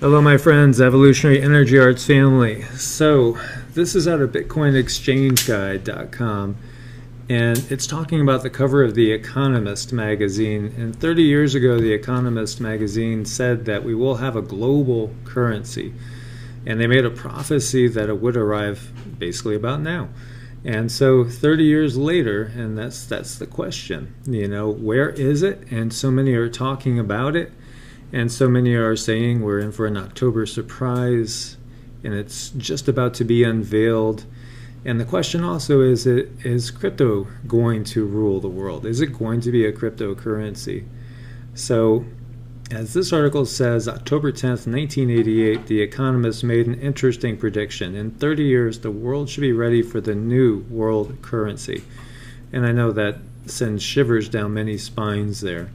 Hello my friends, Evolutionary Energy Arts family. So this is out of BitcoinExchangeGuide.com, and it's talking about the cover of The Economist magazine. And 30 years ago, The Economist magazine said that we will have a global currency, and they made a prophecy that it would arrive basically about now. And so 30 years later, and that's the question, where is it? And so many are talking about it. And so many are saying we're in for an October surprise, and it's just about to be unveiled. And the question also is crypto going to rule the world? Is it going to be a cryptocurrency? So, as this article says, October 10th, 1988, The Economist made an interesting prediction. In 30 years, the world should be ready for the new world currency. And I know that sends shivers down many spines there.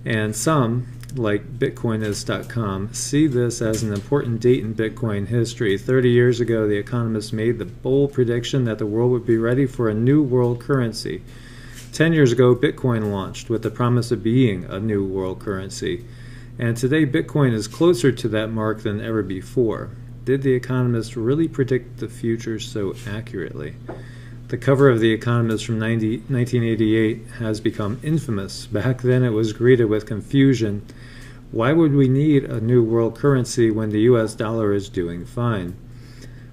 And some, like Bitcoinist.com, see this as an important date in Bitcoin history. 30 years ago, The Economist made the bold prediction that the world would be ready for a new world currency. 10 years ago, Bitcoin launched with the promise of being a new world currency. And today, Bitcoin is closer to that mark than ever before. Did The Economist really predict the future so accurately? The cover of The Economist from 1988 has become infamous. Back then it was greeted with confusion. Why would we need a new world currency when the US dollar is doing fine?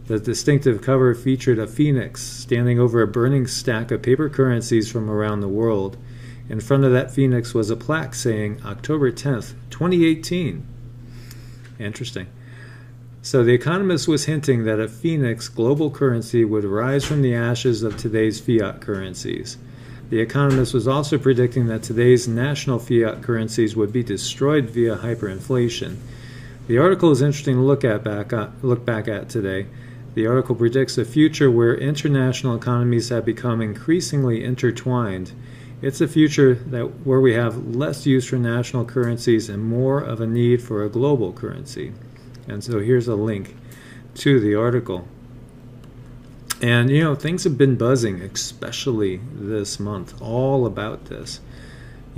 The distinctive cover featured a phoenix standing over a burning stack of paper currencies from around the world. In front of that phoenix was a plaque saying October 10th, 2018. Interesting. So The Economist was hinting that a phoenix global currency would rise from the ashes of today's fiat currencies. The Economist was also predicting that today's national fiat currencies would be destroyed via hyperinflation. The article is interesting to look back at today. The article predicts a future where international economies have become increasingly intertwined. It's a future where we have less use for national currencies and more of a need for a global currency. And so here's a link to the article. And things have been buzzing, especially this month, all about this.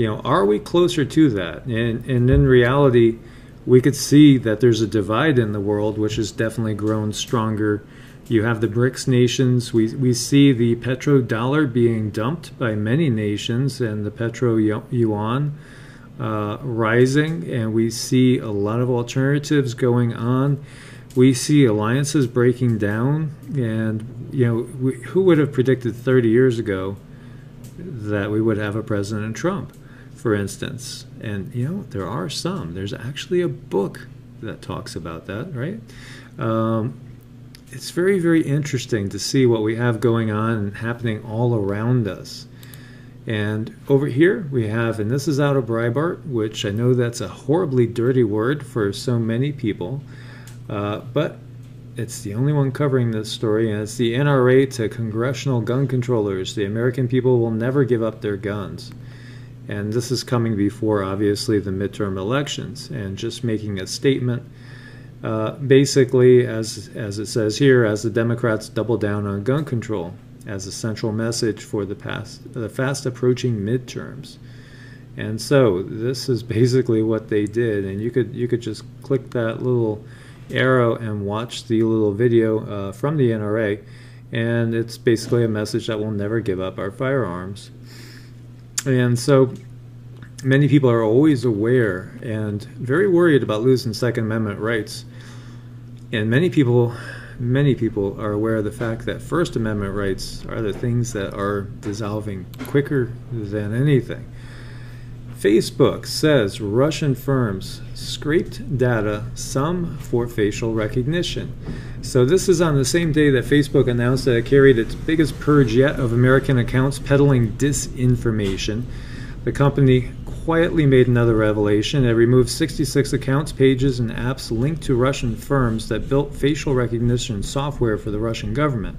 Are we closer to that? And in reality, we could see that there's a divide in the world, which has definitely grown stronger. You have the BRICS nations. We see the petrodollar being dumped by many nations, and the petro yuan rising, and we see a lot of alternatives going on. We see alliances breaking down, and who would have predicted 30 years ago that we would have a President Trump, for instance? And there are some. There's actually a book that talks about that, right? It's very, very interesting to see what we have going on and happening all around us. And over here we have, and this is out of Breitbart, which I know that's a horribly dirty word for so many people, but it's the only one covering this story, and it's the NRA to congressional gun controllers. The American people will never give up their guns. And this is coming before, obviously, the midterm elections, and just making a statement, basically, as it says here, as the Democrats double down on gun control as a central message for the fast approaching midterms. And so this is basically what they did, and you could just click that little arrow and watch the little video from the NRA, and it's basically a message that we'll never give up our firearms. And so many people are always aware and very worried about losing Second Amendment rights, and many people are aware of the fact that First Amendment rights are the things that are dissolving quicker than anything. Facebook says Russian firms scraped data, some for facial recognition. So this is on the same day that Facebook announced that it carried its biggest purge yet of American accounts peddling disinformation. The company quietly made another revelation. It removed 66 accounts, pages, and apps linked to Russian firms that built facial recognition software for the Russian government.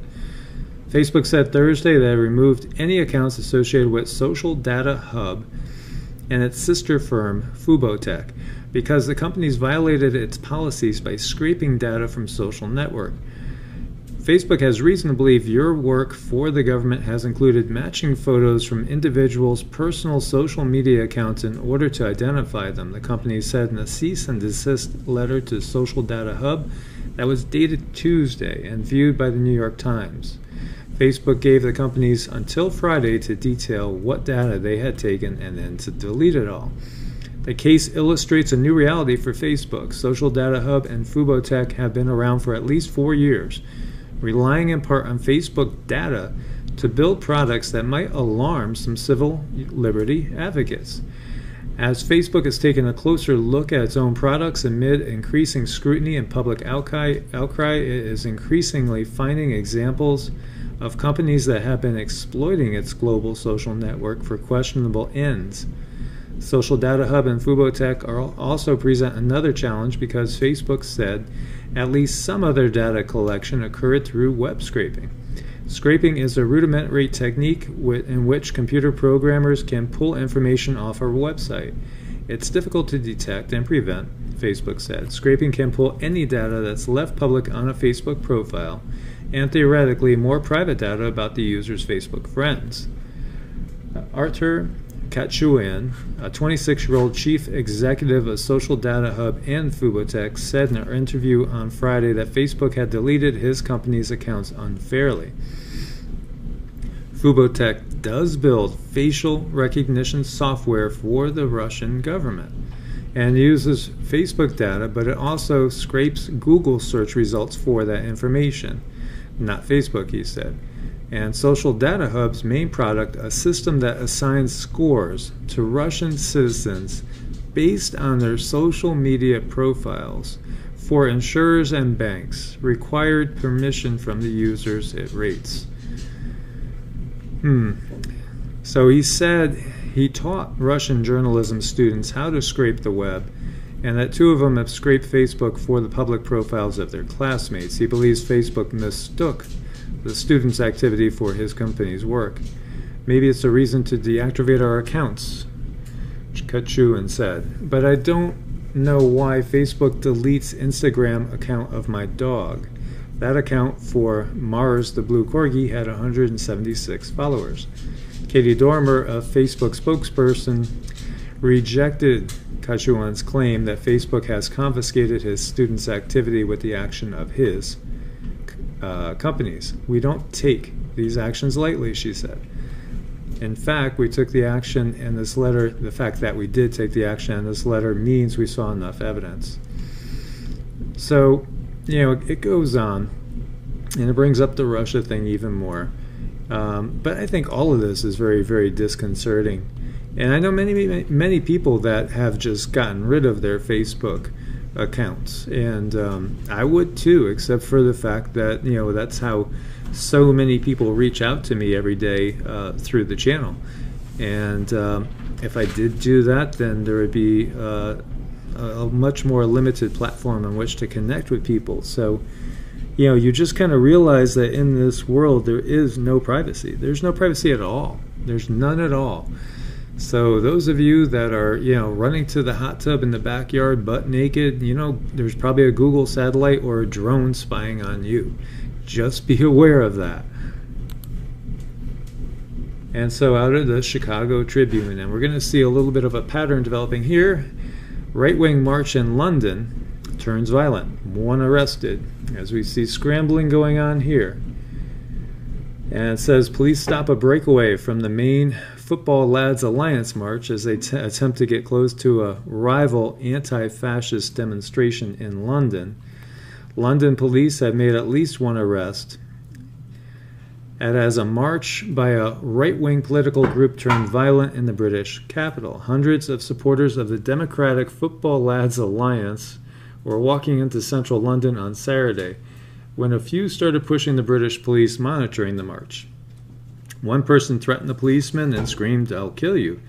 Facebook said Thursday that it removed any accounts associated with Social Data Hub and its sister firm, Fubotech, because the companies violated its policies by scraping data from social network. Facebook has reason to believe your work for the government has included matching photos from individuals' personal social media accounts in order to identify them, the company said in a cease and desist letter to Social Data Hub that was dated Tuesday and viewed by the New York Times. Facebook gave the companies until Friday to detail what data they had taken and then to delete it all. The case illustrates a new reality for Facebook. Social Data Hub and Fubotech have been around for at least 4 years, relying in part on Facebook data to build products that might alarm some civil liberty advocates. As Facebook has taken a closer look at its own products amid increasing scrutiny and public outcry, it is increasingly finding examples of companies that have been exploiting its global social network for questionable ends. Social Data Hub and Fubotech also present another challenge because Facebook said at least some of their data collection occurred through web scraping. Scraping is a rudimentary technique in which computer programmers can pull information off a website. It's difficult to detect and prevent, Facebook said. Scraping can pull any data that's left public on a Facebook profile and theoretically more private data about the user's Facebook friends. Arthur Katchuan, a 26-year-old chief executive of Social Data Hub and Fubotech, said in an interview on Friday that Facebook had deleted his company's accounts unfairly. Fubotech does build facial recognition software for the Russian government and uses Facebook data, but it also scrapes Google search results for that information, not Facebook, he said. And Social Data Hub's main product, a system that assigns scores to Russian citizens based on their social media profiles for insurers and banks, required permission from the users it rates. So he said he taught Russian journalism students how to scrape the web, and that 2 of them have scraped Facebook for the public profiles of their classmates. He believes Facebook mistook the students' activity for his company's work. Maybe it's a reason to deactivate our accounts, Katchuan said. But I don't know why Facebook deletes Instagram account of my dog. That account for Mars the Blue Corgi had 176 followers. Katie Dormer, a Facebook spokesperson, rejected Katchuan's claim that Facebook has confiscated his students' activity with the action of his companies. We don't take these actions lightly, she said. In fact, we took the action in this letter. The fact that we did take the action in this letter means we saw enough evidence. So, it goes on, and it brings up the Russia thing even more. But I think all of this is very, very disconcerting. And I know many people that have just gotten rid of their Facebook accounts, and I would too, except for the fact that that's how so many people reach out to me every day through the channel. And if I did do that, then there would be a much more limited platform on which to connect with people. So you just kind of realize that in this world there is no privacy. There's no privacy at all. There's none at all. So those of you that are, running to the hot tub in the backyard butt naked, there's probably a Google satellite or a drone spying on you. Just be aware of that. And so out of the Chicago Tribune, and we're going to see a little bit of a pattern developing here. Right-wing march in London turns violent. 1 arrested, as we see scrambling going on here. And it says police stop a breakaway from the main Football Lads Alliance march as they attempt to get close to a rival anti-fascist demonstration in London. London police have made at least 1 arrest. And as a march by a right-wing political group turned violent in the British capital, hundreds of supporters of the Democratic Football Lads Alliance were walking into central London on Saturday when a few started pushing the British police monitoring the march. One person threatened the policeman and screamed, "I'll kill you."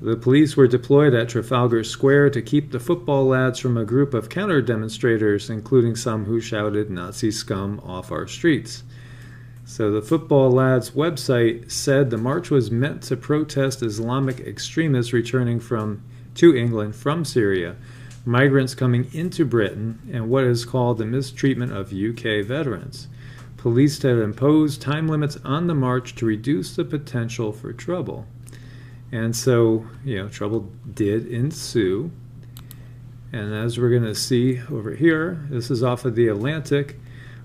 The police were deployed at Trafalgar Square to keep the football lads from a group of counter-demonstrators, including some who shouted "Nazi scum off our streets." So the Football Lads website said the march was meant to protest Islamic extremists returning to England from Syria, migrants coming into Britain, and what is called the mistreatment of UK veterans. Police had imposed time limits on the march to reduce the potential for trouble. And so, trouble did ensue. And as we're going to see over here, this is off of the Atlantic.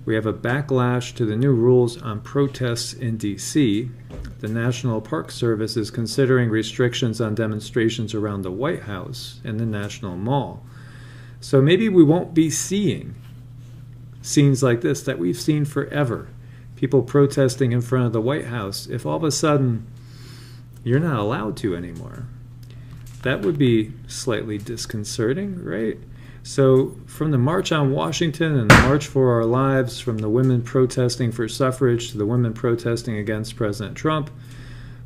We have a backlash to the new rules on protests in D.C. The National Park Service is considering restrictions on demonstrations around the White House and the National Mall. So maybe we won't be seeing scenes like this that we've seen forever. People protesting in front of the White House, if all of a sudden you're not allowed to anymore. That would be slightly disconcerting, right? So from the March on Washington and the March for Our Lives, from the women protesting for suffrage to the women protesting against President Trump,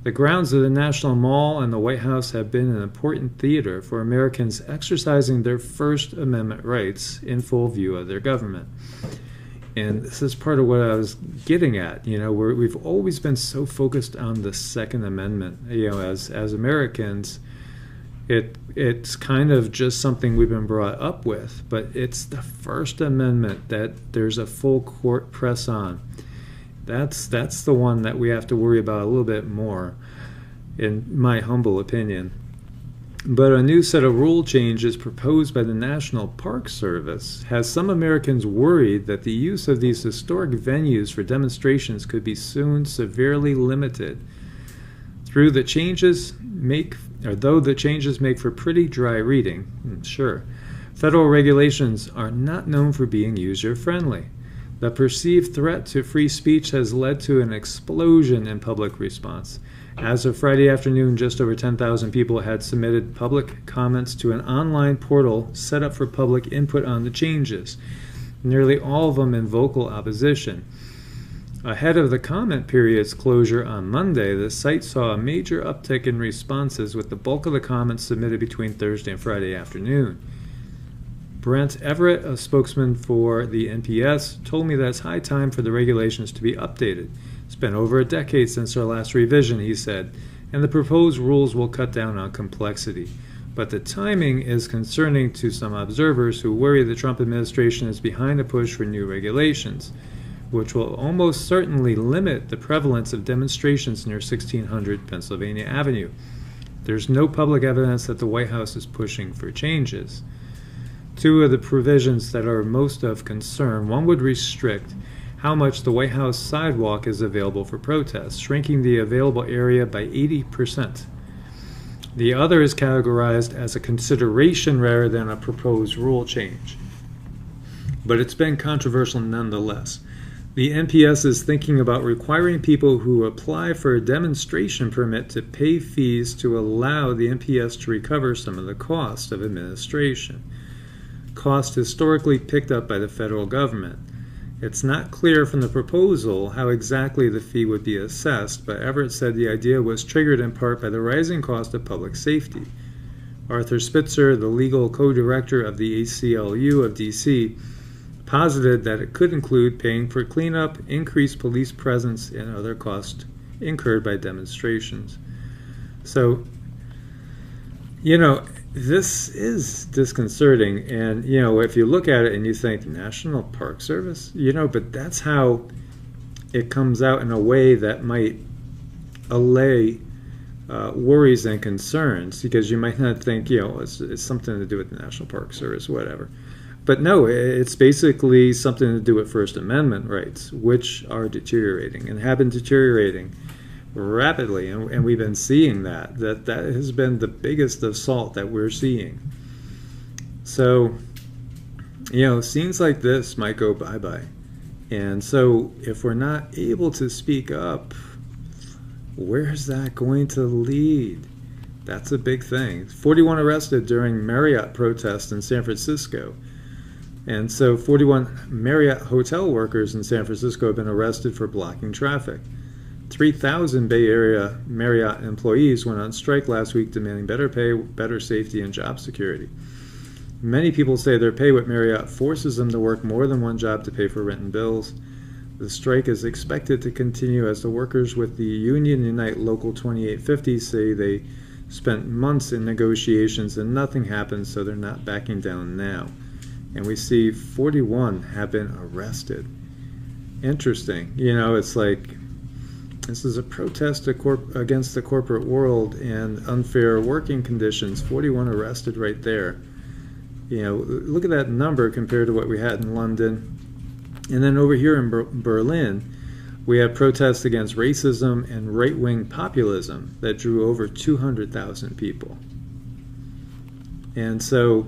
the grounds of the National Mall and the White House have been an important theater for Americans exercising their First Amendment rights in full view of their government. And this is part of what I was getting at. We've always been so focused on the Second Amendment. As Americans, it's kind of just something we've been brought up with. But it's the First Amendment that there's a full court press on. That's the one that we have to worry about a little bit more, in my humble opinion. But a new set of rule changes proposed by the National Park Service has some Americans worried that the use of these historic venues for demonstrations could be soon severely limited. Though the changes make for pretty dry reading, sure, federal regulations are not known for being user-friendly. The perceived threat to free speech has led to an explosion in public response. As of Friday afternoon, just over 10,000 people had submitted public comments to an online portal set up for public input on the changes, nearly all of them in vocal opposition. Ahead of the comment period's closure on Monday, the site saw a major uptick in responses, with the bulk of the comments submitted between Thursday and Friday afternoon. Brent Everett, a spokesman for the NPS, told me that it's high time for the regulations to be updated. It's been over a decade since our last revision, he said, and the proposed rules will cut down on complexity. But the timing is concerning to some observers who worry the Trump administration is behind a push for new regulations, which will almost certainly limit the prevalence of demonstrations near 1600 Pennsylvania Avenue. There's no public evidence that the White House is pushing for changes. Two of the provisions that are most of concern: one would restrict how much the White House sidewalk is available for protests, shrinking the available area by 80%. The other is categorized as a consideration rather than a proposed rule change. But it's been controversial nonetheless. The NPS is thinking about requiring people who apply for a demonstration permit to pay fees to allow the NPS to recover some of the cost of administration, cost historically picked up by the federal government. It's not clear from the proposal how exactly the fee would be assessed, but Everett said the idea was triggered in part by the rising cost of public safety. Arthur Spitzer, the legal co-director of the ACLU of D.C., posited that it could include paying for cleanup, increased police presence, and other costs incurred by demonstrations. So, this is disconcerting, and if you look at it and you think National Park Service, but that's how it comes out in a way that might allay worries and concerns, because you might not think it's something to do with the National Park Service, whatever. But no, it's basically something to do with First Amendment rights, which are deteriorating and have been deteriorating rapidly, and we've been seeing that has been the biggest assault that we're seeing. So, scenes like this might go bye-bye. And so if we're not able to speak up, where's that going to lead? That's a big thing. 41 arrested during Marriott protests in San Francisco. And so 41 Marriott hotel workers in San Francisco have been arrested for blocking traffic. 3,000 Bay Area Marriott employees went on strike last week demanding better pay, better safety, and job security. Many people say their pay with Marriott forces them to work more than one job to pay for rent and bills. The strike is expected to continue as the workers with the Union Unite Local 2850 say they spent months in negotiations and nothing happened, so they're not backing down now. And we see 41 have been arrested. interesting. It's like this is a protest against the corporate world and unfair working conditions. 41 arrested right there. Look at that number compared to what we had in London. And then over here in Berlin, we had protests against racism and right-wing populism that drew over 200,000 people. And so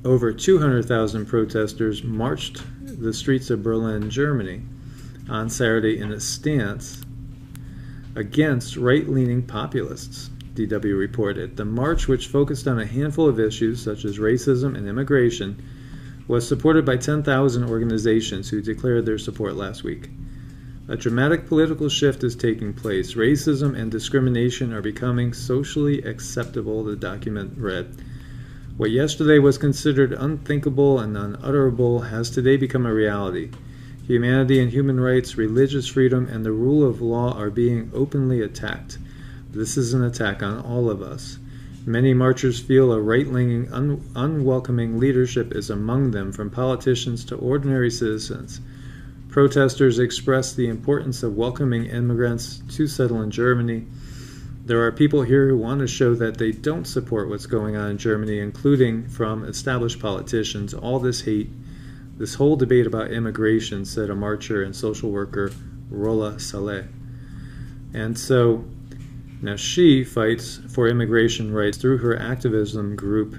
over 200,000 protesters marched the streets of Berlin, Germany, on Saturday in a stance against right-leaning populists, DW reported. The march, which focused on a handful of issues such as racism and immigration, was supported by 10,000 organizations who declared their support last week. A dramatic political shift is taking place. Racism and discrimination are becoming socially acceptable, the document read. What yesterday was considered unthinkable and unutterable has today become a reality. Humanity and human rights, religious freedom, and the rule of law are being openly attacked. This is an attack on all of us. Many marchers feel a right-leaning, unwelcoming leadership is among them, from politicians to ordinary citizens. Protesters express the importance of welcoming immigrants to settle in Germany. There are people here who want to show that they don't support what's going on in Germany, including from established politicians. All this hate, this whole debate about immigration, said a marcher and social worker, Rola Saleh. And so, now she fights for immigration rights through her activism group,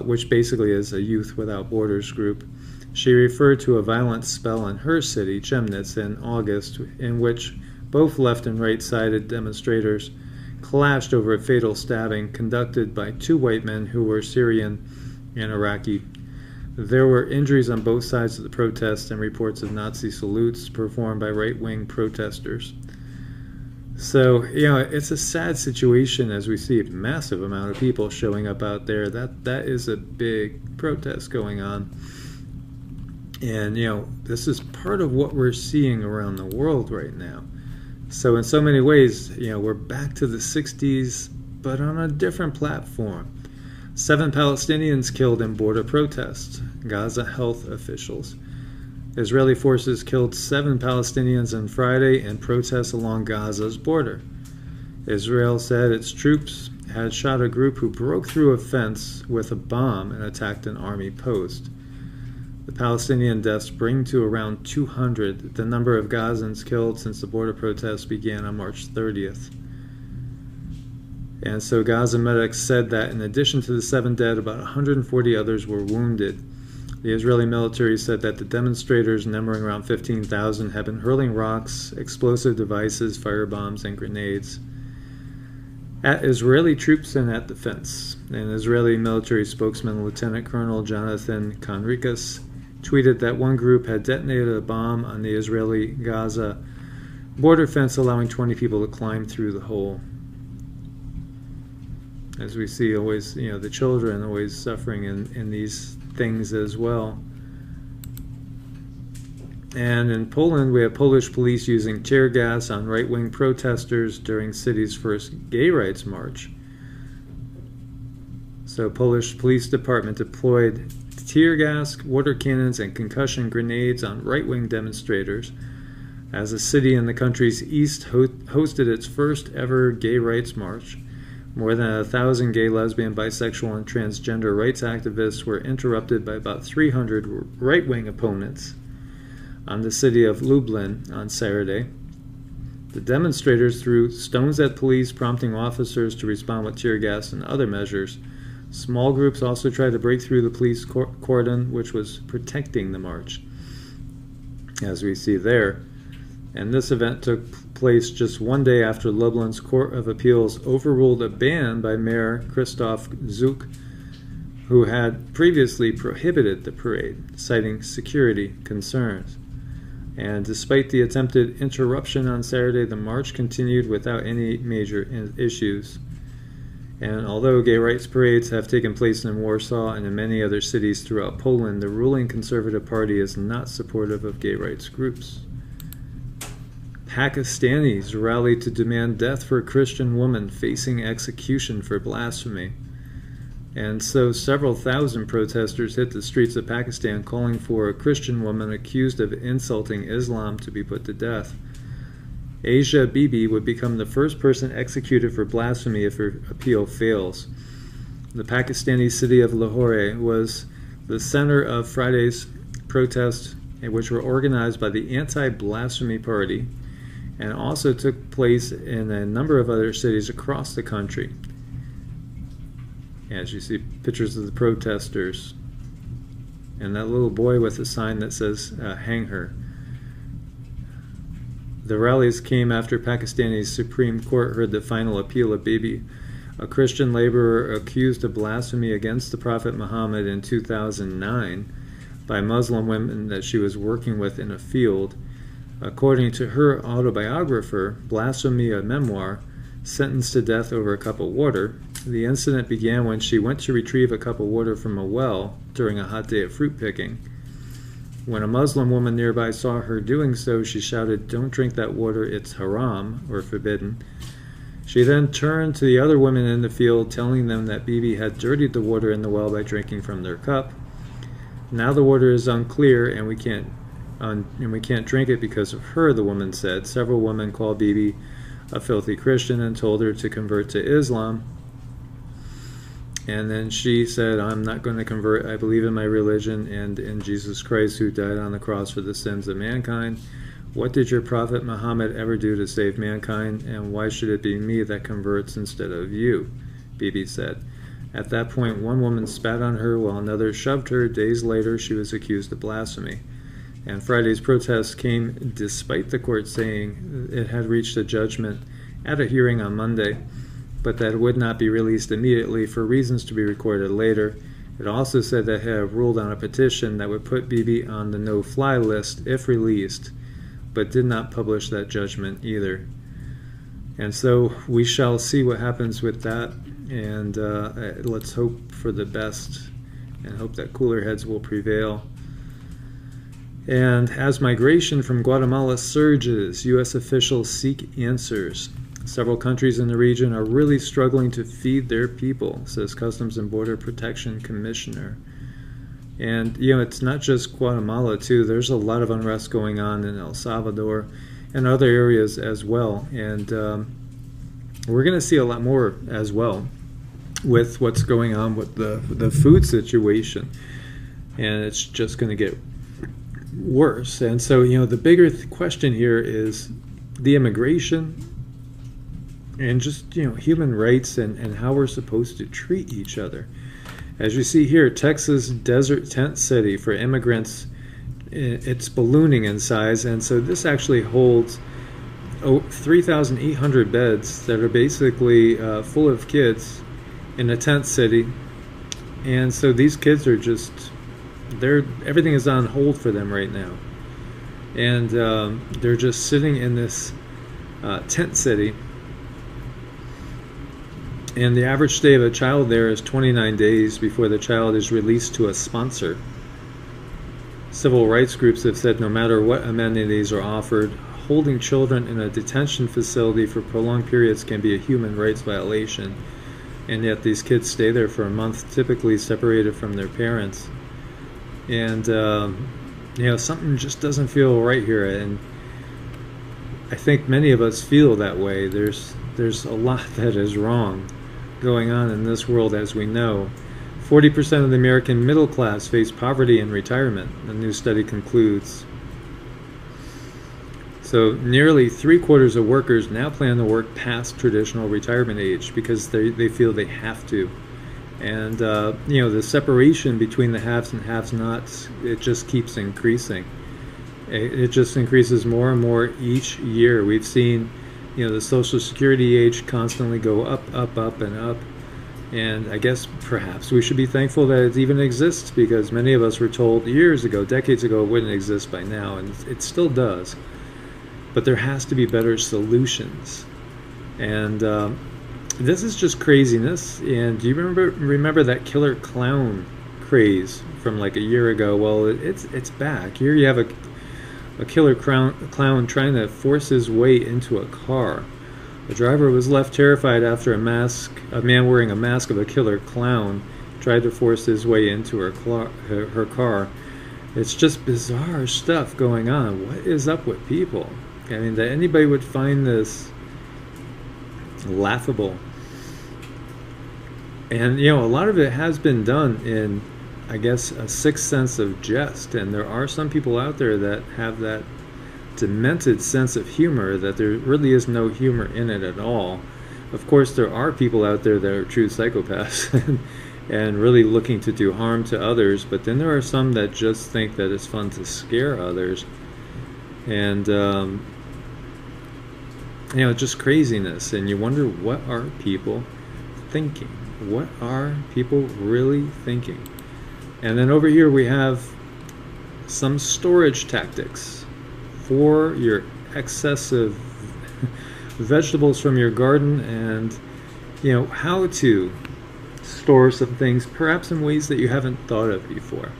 which basically is a Youth Without Borders group. She referred to a violent spell in her city, Chemnitz, in August, in which both left and right-sided demonstrators clashed over a fatal stabbing conducted by two white men who were Syrian and Iraqi. There were injuries on both sides of the protests and reports of Nazi salutes performed by right-wing protesters. So, it's a sad situation as we see a massive amount of people showing up out there. That is a big protest going on. And, this is part of what we're seeing around the world right now. So in so many ways, we're back to the 60s, but on a different platform. 7 Palestinians killed in border protests, Gaza health officials. Israeli forces killed 7 Palestinians on Friday in protests along Gaza's border. Israel said its troops had shot a group who broke through a fence with a bomb and attacked an army post. The Palestinian deaths bring to around 200 the number of Gazans killed since the border protests began on March 30th. And so Gaza medics said that in addition to the 7 dead, about 140 others were wounded. The Israeli military said that the demonstrators, numbering around 15,000, had been hurling rocks, explosive devices, firebombs, and grenades at Israeli troops and at the fence. An Israeli military spokesman, Lieutenant Colonel Jonathan Conricus, tweeted that one group had detonated a bomb on the Israeli-Gaza border fence, allowing 20 people to climb through the hole. As we see, always, the children always suffering in these things as well. And in Poland, we have Polish police using tear gas on right-wing protesters during city's first gay rights march. So Polish police department deployed tear gas, water cannons, and concussion grenades on right-wing demonstrators as a city in the country's east hosted its first ever gay rights march. More than 1,000 gay, lesbian, bisexual, and transgender rights activists were interrupted by about 300 right-wing opponents on the city of Lublin on Saturday. The demonstrators threw stones at police, prompting officers to respond with tear gas and other measures. Small groups also tried to break through the police cordon, which was protecting the march, as we see there. And this event took place just one day after Lublin's Court of Appeals overruled a ban by Mayor Krzysztof Zuk, who had previously prohibited the parade, citing security concerns. And despite the attempted interruption on Saturday, the march continued without any major issues. And although gay rights parades have taken place in Warsaw and in many other cities throughout Poland, the ruling Conservative Party is not supportive of gay rights groups. Pakistanis rallied to demand death for a Christian woman facing execution for blasphemy. And so several thousand protesters hit the streets of Pakistan calling for a Christian woman accused of insulting Islam to be put to death. Asia Bibi would become the first person executed for blasphemy if her appeal fails. The Pakistani city of Lahore was the center of Friday's protests, which were organized by the Anti-Blasphemy Party and also took place in a number of other cities across the country. As you see pictures of the protesters and that little boy with a sign that says hang her. The rallies came after Pakistani's Supreme Court heard the final appeal of Bibi, a Christian laborer accused of blasphemy against the Prophet Muhammad in 2009 by Muslim women that she was working with in a field. According to her autobiographer, Blasphemy, a Memoir, sentenced to death over a cup of water. The incident began when she went to retrieve a cup of water from a well during a hot day of fruit picking. When a Muslim woman nearby saw her doing so, she shouted, "Don't drink that water, it's haram," or forbidden. She then turned to the other women in the field, telling them that Bibi had dirtied the water in the well by drinking from their cup. Now the water is unclear and we can't drink it because of her, the woman said. Several women called Bibi a filthy Christian and told her to convert to Islam. And then she said, "I'm not going to convert. I believe in my religion and in Jesus Christ who died on the cross for the sins of mankind. What did your prophet Muhammad ever do to save mankind, and why should it be me that converts instead of you?" Bibi said. At that point, one woman spat on her while another shoved her. Days later, she was accused of blasphemy. And Friday's protests came despite the court saying it had reached a judgment at a hearing on Monday, but that it would not be released immediately for reasons to be recorded later. It also said that it had ruled on a petition that would put Bibi on the no-fly list if released, but did not publish that judgment either. And so we shall see what happens with that, and let's hope for the best and hope that cooler heads will prevail. And as migration from Guatemala surges, U.S. officials seek answers. Several countries in the region are really struggling to feed their people, says Customs and Border Protection Commissioner. And, it's not just Guatemala, too. There's a lot of unrest going on in El Salvador and other areas as well. And we're going to see a lot more as well with what's going on with the food situation. And it's just going to get worse. And so, the bigger question here is the immigration and just, human rights and how we're supposed to treat each other. As you see here, Texas desert tent city for immigrants, it's ballooning in size, and so this actually holds 3,800 beds that are basically full of kids in a tent city. And so these kids are just, everything is on hold for them right now. And they're just sitting in this tent city. And the average stay of a child there is 29 days before the child is released to a sponsor. Civil rights groups have said no matter what amenities are offered, holding children in a detention facility for prolonged periods can be a human rights violation. And yet these kids stay there for a month, typically separated from their parents. And, something just doesn't feel right here. And I think many of us feel that way. There's a lot that is wrong going on in this world, as we know. 40% of the American middle class face poverty in retirement, a new study concludes. So nearly 3/4 of workers now plan to work past traditional retirement age because they feel they have to. And, the separation between the haves and have-nots, it just keeps increasing. It just increases more and more each year. We've seen the Social Security age constantly go up, and up. And I guess perhaps we should be thankful that it even exists, because many of us were told years ago, decades ago, it wouldn't exist by now, and it still does. But there has to be better solutions. And this is just craziness. And do you remember that killer clown craze from like a year ago? Well, it's back. Here you have a killer clown trying to force his way into a car. The driver was left terrified after a man wearing a mask of a killer clown tried to force his way into her car. It's just bizarre stuff going on. What is up with people? I mean, that anybody would find this laughable. And, you know, a lot of it has been done in, I guess, a sixth sense of jest. And there are some people out there that have that demented sense of humor that there really is no humor in it at all. Of course, there are people out there that are true psychopaths and really looking to do harm to others, but then there are some that just think that it's fun to scare others. And, you know, just craziness. And you wonder, what are people thinking? What are people really thinking? And then over here we have some storage tactics for your excessive vegetables from your garden, and, you know, how to store some things perhaps in ways that you haven't thought of before.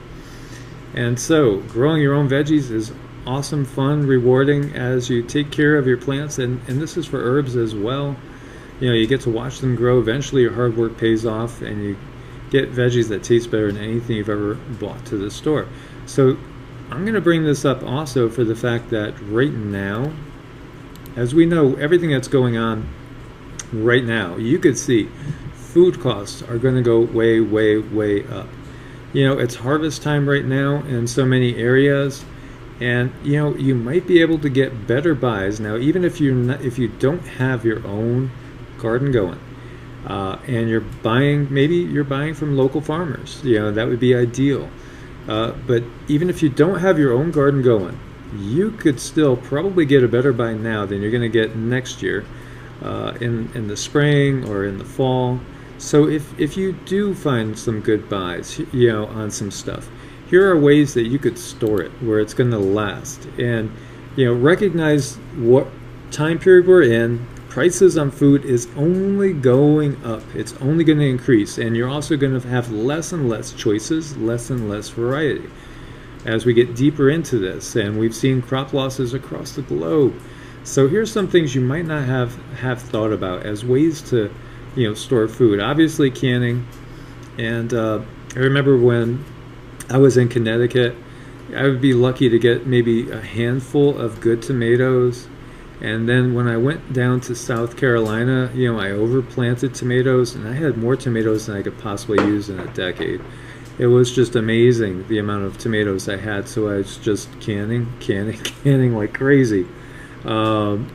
And so growing your own veggies is awesome, fun, rewarding as you take care of your plants, and this is for herbs as well. You know, you get to watch them grow. Eventually your hard work pays off and you get veggies that taste better than anything you've ever bought to the store. So I'm going to bring this up also for the fact that right now, as we know, everything that's going on right now, you could see food costs are going to go way, way, way up. You know, it's harvest time right now in so many areas, and, you know, you might be able to get better buys now, even if you don't have your own garden going, and you're buying, maybe you're buying from local farmers. You know, that would be ideal. But even if you don't have your own garden going, you could still probably get a better buy now than you're going to get next year, in the spring or in the fall. So if you do find some good buys, you know, on some stuff, here are ways that you could store it where it's going to last. And, you know, recognize what time period we're in. Prices on food is only going up. It's only going to increase, and you're also going to have less and less choices, less and less variety as we get deeper into this. And we've seen crop losses across the globe. So here's some things you might not have thought about as ways to, you know, store food. Obviously canning. And I remember when I was in Connecticut, I would be lucky to get maybe a handful of good tomatoes. And then when I went down to South Carolina, you know, I overplanted tomatoes, and I had more tomatoes than I could possibly use in a decade. It was just amazing the amount of tomatoes I had, so I was just canning like crazy. And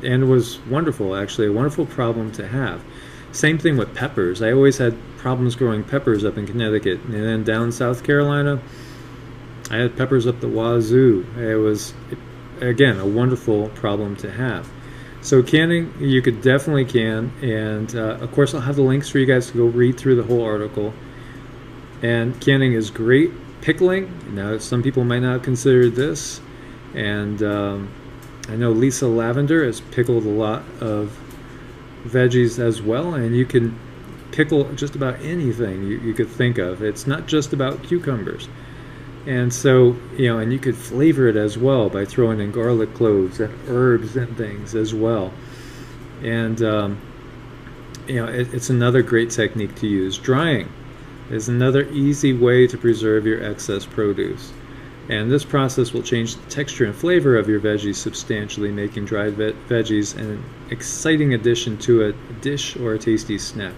it was wonderful, actually, a wonderful problem to have. Same thing with peppers. I always had problems growing peppers up in Connecticut, and then down South Carolina, I had peppers up the wazoo. It was, again, a wonderful problem to have. So canning, you could definitely can, and of course I'll have the links for you guys to go read through the whole article. And canning is great. Pickling, now some people might not consider this, and I know Lisa Lavender has pickled a lot of veggies as well, and you can pickle just about anything you could think of. It's not just about cucumbers. And so, you know, and you could flavor it as well by throwing in garlic cloves and herbs and things as well. And, you know, it's another great technique to use. Drying is another easy way to preserve your excess produce. And this process will change the texture and flavor of your veggies substantially, making dried veggies an exciting addition to a dish or a tasty snack.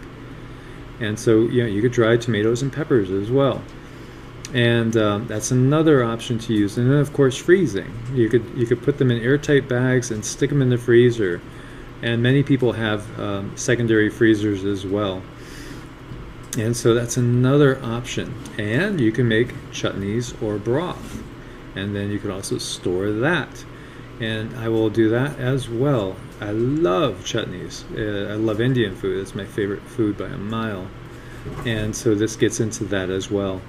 And so, you know, you could dry tomatoes and peppers as well. And that's another option to use. And then, of course, freezing. You could put them in airtight bags and stick them in the freezer. And many people have secondary freezers as well. And so that's another option. And you can make chutneys or broth. And then you could also store that. And I will do that as well. I love chutneys. I love Indian food. It's my favorite food by a mile. And so this gets into that as well.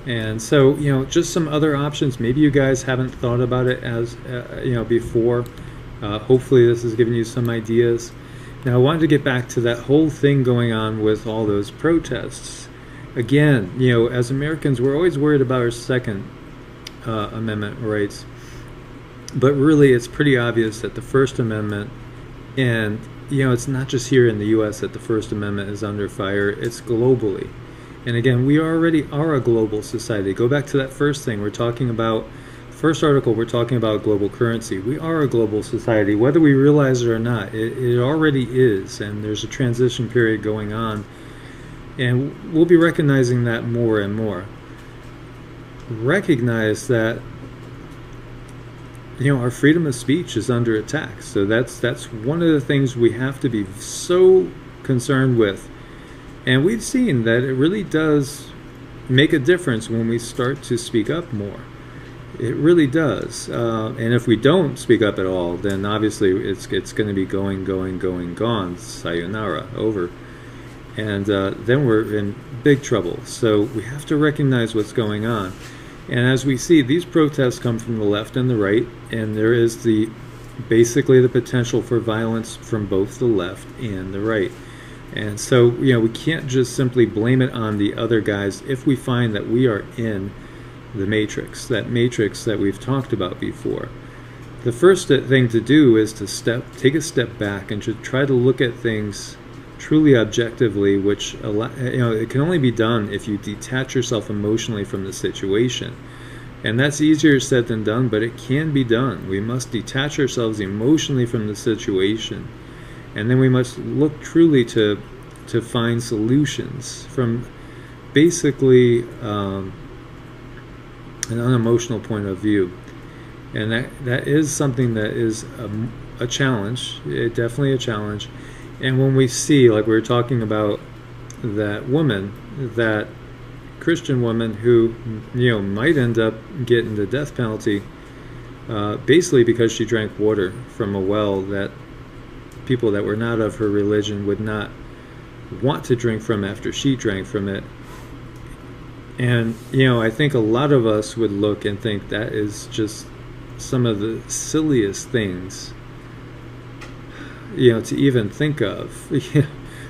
And so, you know, just some other options. Maybe you guys haven't thought about it as, you know, before. Hopefully this has given you some ideas. Now, I wanted to get back to that whole thing going on with all those protests. Again, you know, as Americans, we're always worried about our Second Amendment rights. But really, it's pretty obvious that the First Amendment, and, you know, it's not just here in the U.S. that the First Amendment is under fire. It's globally. And again, we already are a global society. Go back to that first thing. We're talking about, first article, we're talking about global currency. We are a global society, whether we realize it or not. It already is, and there's a transition period going on. And we'll be recognizing that more and more. Recognize that, you know, our freedom of speech is under attack. So that's one of the things we have to be so concerned with. And we've seen that it really does make a difference when we start to speak up more. It really does. And if we don't speak up at all, then obviously it's going to be gone. Sayonara, over. And then we're in big trouble. So we have to recognize what's going on. And as we see, these protests come from the left and the right, and there is basically the potential for violence from both the left and the right. And so, you know, we can't just simply blame it on the other guys if we find that we are in the matrix that we've talked about before. The first thing to do is to take a step back and to try to look at things truly objectively, which, you know, it can only be done if you detach yourself emotionally from the situation. And that's easier said than done, but it can be done. We must detach ourselves emotionally from the situation. And then we must look truly to find solutions from basically an unemotional point of view. And that is something that is a challenge, definitely a challenge. And when we see, like we were talking about, that woman, that Christian woman who, you know, might end up getting the death penalty, basically because she drank water from a well that people that were not of her religion would not want to drink from after she drank from it. And, you know, I think a lot of us would look and think that is just some of the silliest things, you know, to even think of,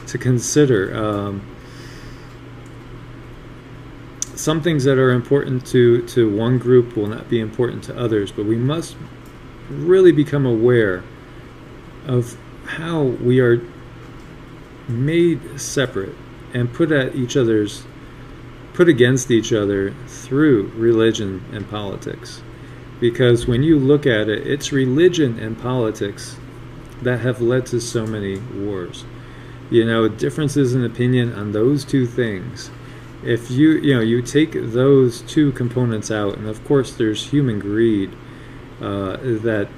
to consider. Some things that are important to one group will not be important to others, but we must really become aware of how we are made separate and put against each other through religion and politics. Because when you look at it, it's religion and politics that have led to so many wars. You know, differences in opinion on those two things. If you take those two components out, and of course there's human greed, that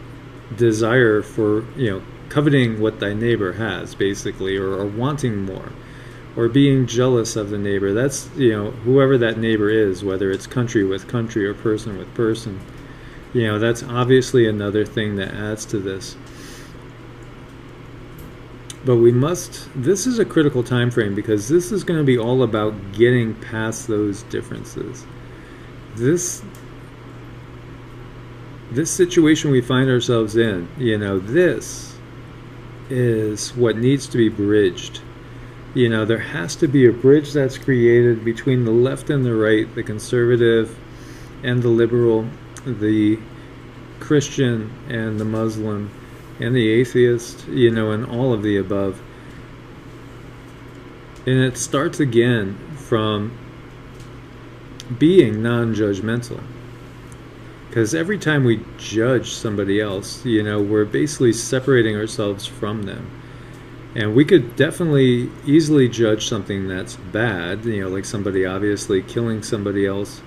desire for, you know, coveting what thy neighbor has, basically, or wanting more, or being jealous of the neighbor. That's, you know, whoever that neighbor is, whether it's country with country or person with person. You know, that's obviously another thing that adds to this. But this is a critical time frame, because this is going to be all about getting past those differences. This situation we find ourselves in, you know, this is what needs to be bridged. You know, there has to be a bridge that's created between the left and the right, the conservative and the liberal, the Christian and the Muslim, and the atheist, you know, and all of the above. And it starts again from being non-judgmental. Because every time we judge somebody else, you know, we're basically separating ourselves from them. And we could definitely easily judge something that's bad, you know, like somebody obviously killing somebody else,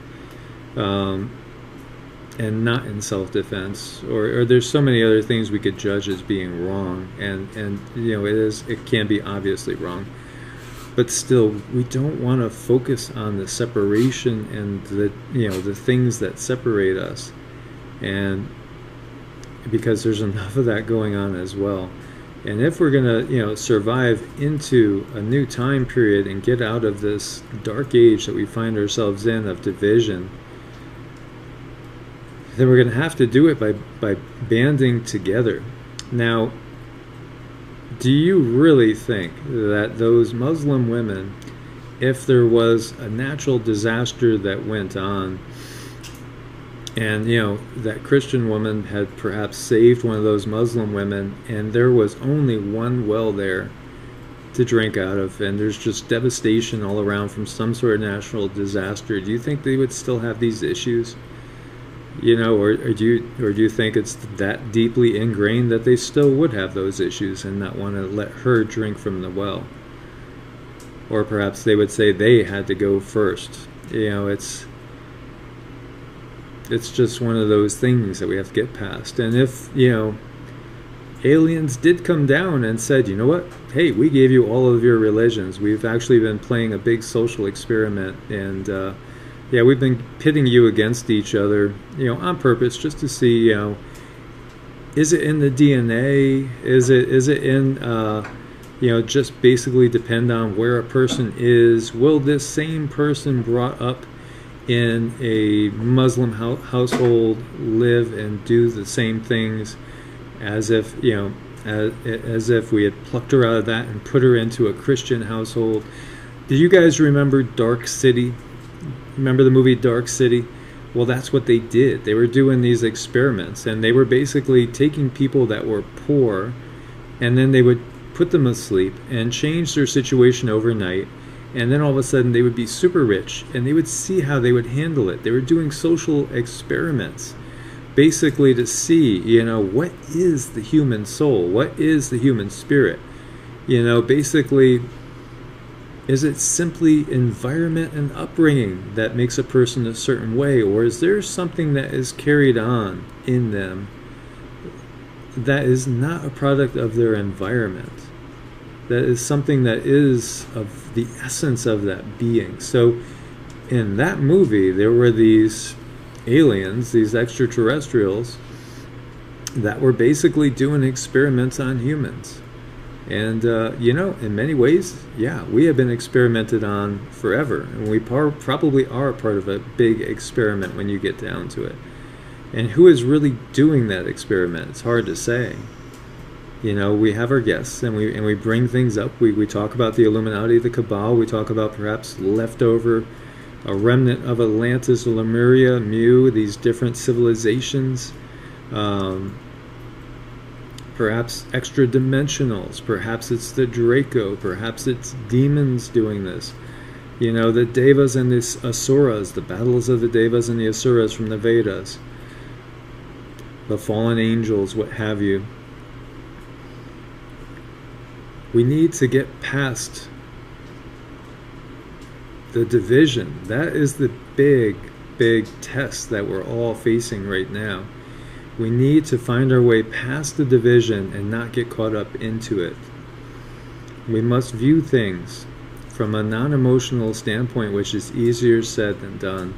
and not in self-defense, or there's so many other things we could judge as being wrong, and you know, it can be obviously wrong, but still we don't want to focus on the separation and the, you know, the things that separate us, and because there's enough of that going on as well. And if we're gonna, you know, survive into a new time period and get out of this dark age that we find ourselves in of division, then we're going to have to do it by banding together. Now, do you really think that those Muslim women, if there was a natural disaster that went on, and, you know, that Christian woman had perhaps saved one of those Muslim women, and there was only one well there, to drink out of, and there's just devastation all around from some sort of natural disaster, do you think they would still have these issues? You know, or do you think it's that deeply ingrained that they still would have those issues and not want to let her drink from the well? Or perhaps they would say they had to go first. You know, it's just one of those things that we have to get past. And if, you know, aliens did come down and said, you know what, hey, we gave you all of your religions. We've actually been playing a big social experiment, and yeah, we've been pitting you against each other, you know, on purpose, just to see, you know, is it in the DNA? Is it in, you know, just basically depend on where a person is? Will this same person brought up in a Muslim household live and do the same things as if, you know, as if we had plucked her out of that and put her into a Christian household? Do you guys remember Dark City? Remember the movie Dark City? Well, that's what they did. They were doing these experiments, and they were basically taking people that were poor, and then they would put them asleep and change their situation overnight, and then all of a sudden they would be super rich, and they would see how they would handle it. They were doing social experiments, basically to see, you know, what is the human soul? What is the human spirit? You know, basically, is it simply environment and upbringing that makes a person a certain way, or is there something that is carried on in them that is not a product of their environment, that is something that is of the essence of that being? So in that movie, there were these aliens, these extraterrestrials, that were basically doing experiments on humans. And, you know, in many ways, yeah, we have been experimented on forever. And we probably are part of a big experiment when you get down to it. And who is really doing that experiment? It's hard to say. You know, we have our guests, and we bring things up. We talk about the Illuminati, the Cabal. We talk about perhaps leftover, a remnant of Atlantis, Lemuria, Mu, these different civilizations. Perhaps extra-dimensionals, perhaps it's the Draco, perhaps it's demons doing this. You know, the Devas and the Asuras, the battles of the Devas and the Asuras from the Vedas. The fallen angels, what have you. We need to get past the division. That is the big, big test that we're all facing right now. We need to find our way past the division and not get caught up into it. We must view things from a non-emotional standpoint, which is easier said than done.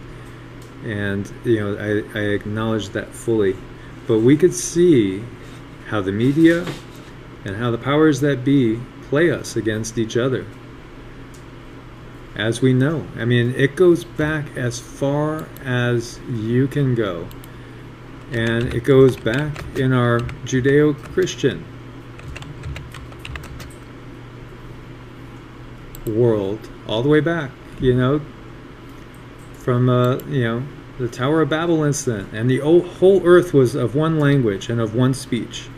And, you know, I acknowledge that fully. But we could see how the media and how the powers that be play us against each other. As we know. I mean, it goes back as far as you can go. And it goes back in our Judeo-Christian world, all the way back, you know, from, you know, the Tower of Babel incident. And the whole earth was of one language and of one speech.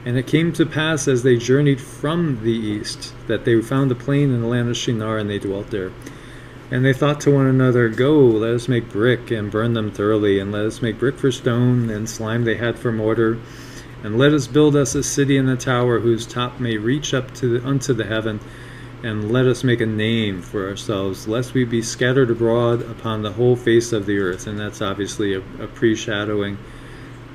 And it came to pass as they journeyed from the east that they found a plain in the land of Shinar, and they dwelt there. And they thought to one another, go, let us make brick and burn them thoroughly, and let us make brick for stone, and slime they had for mortar. And let us build us a city and a tower whose top may reach up to unto the heaven, and let us make a name for ourselves, lest we be scattered abroad upon the whole face of the earth. And that's obviously a pre-shadowing.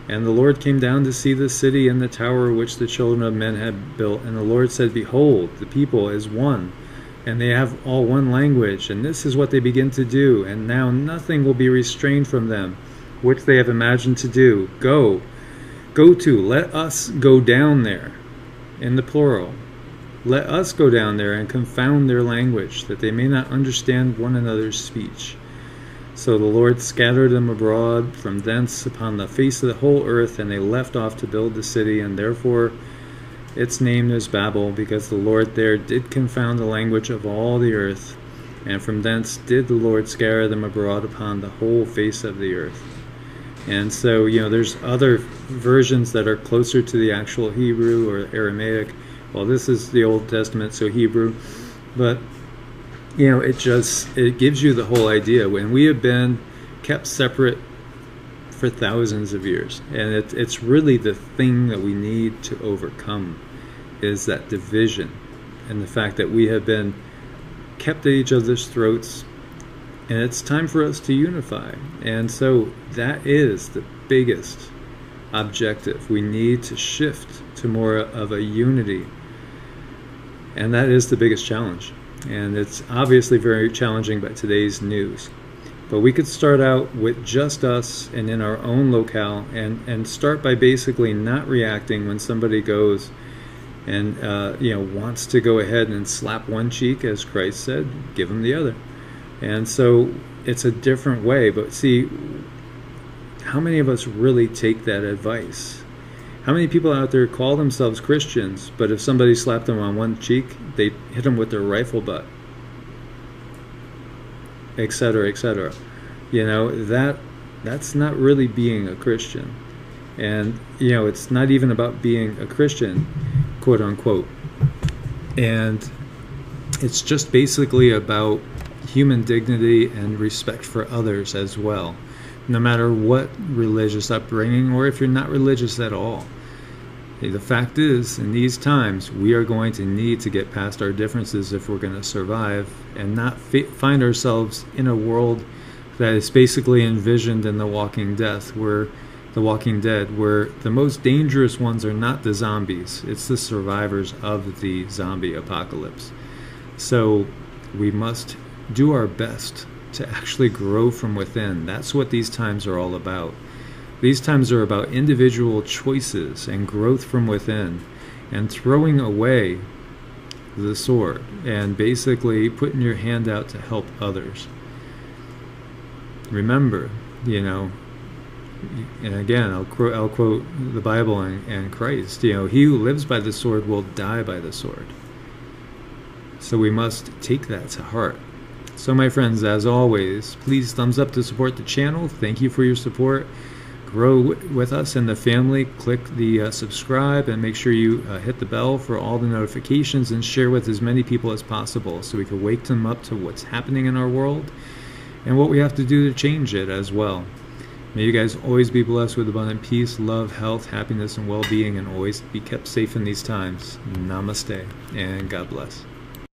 And the Lord came down to see the city and the tower which the children of men had built. And the Lord said, behold, the people is one, and they have all one language, and this is what they begin to do, and now nothing will be restrained from them, which they have imagined to do. Go to, let us go down there, in the plural. Let us go down there and confound their language, that they may not understand one another's speech. So the Lord scattered them abroad from thence upon the face of the whole earth, and they left off to build the city, and therefore its name is Babel, because the Lord there did confound the language of all the earth, and from thence did the Lord scatter them abroad upon the whole face of the earth. And so, you know, there's other versions that are closer to the actual Hebrew or Aramaic, Well, this is the Old Testament, so Hebrew, but you know, it gives you the whole idea. When we have been kept separate for thousands of years, and it's really the thing that we need to overcome, is that division, and the fact that we have been kept at each other's throats, and it's time for us to unify. And so that is the biggest objective. We need to shift to more of a unity, and that is the biggest challenge. And it's obviously very challenging by today's news. But we could start out with just us and in our own locale, and start by basically not reacting when somebody goes and wants to go ahead and slap one cheek, as Christ said, give them the other. And so it's a different way. But see, how many of us really take that advice? How many people out there call themselves Christians, but if somebody slapped them on one cheek, they hit them with their rifle butt, etc., etc.? You know, that's not really being a Christian. And you know, it's not even about being a Christian, quote unquote. And it's just basically about human dignity and respect for others as well, no matter what religious upbringing, or if you're not religious at all. The fact is, in these times, we are going to need to get past our differences if we're going to survive, and not find ourselves in a world that is basically envisioned in The Walking Dead, where the most dangerous ones are not the zombies, it's the survivors of the zombie apocalypse. So we must do our best to actually grow from within. That's what these times are all about. These times are about individual choices and growth from within, and throwing away the sword and basically putting your hand out to help others. Remember, you know, and again, I'll quote the Bible and Christ, you know, he who lives by the sword will die by the sword. So we must take that to heart. So my friends, as always, please thumbs up to support the channel. Thank you for your support. Grow with us in the family. Click the subscribe, and make sure you hit the bell for all the notifications, and share with as many people as possible so we can wake them up to what's happening in our world and what we have to do to change it as well. May you guys always be blessed with abundant peace, love, health, happiness, and well-being, and always be kept safe in these times. Namaste, and God bless.